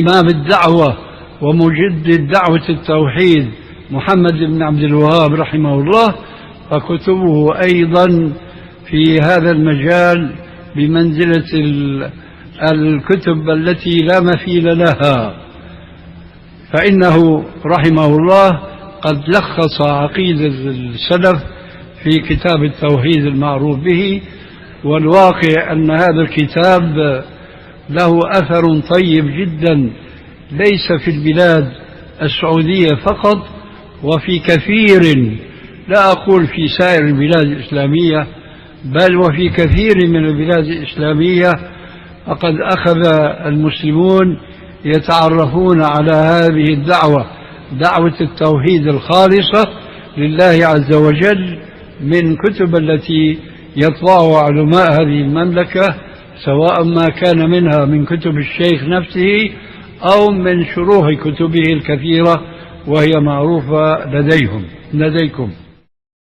إمام الدعوة ومجدد دعوة التوحيد محمد بن عبد الوهاب رحمه الله، فكتبه أيضا في هذا المجال بمنزلة الكتب التي لا مثيل لها. فإنه رحمه الله قد لخص عقيدة السلف في كتاب التوحيد المعروف به، والواقع أن هذا الكتاب له أثر طيب جدا ليس في البلاد السعودية فقط، وفي كثير، لا أقول في سائر البلاد الإسلامية، بل وفي كثير من البلاد الإسلامية. فقد أخذ المسلمون يتعرفون على هذه الدعوة، دعوة التوحيد الخالصة لله عز وجل، من كتب التي يطبعها علماء هذه المملكة، سواء ما كان منها من كتب الشيخ نفسه أو من شروح كتبه الكثيرة وهي معروفة لديكم.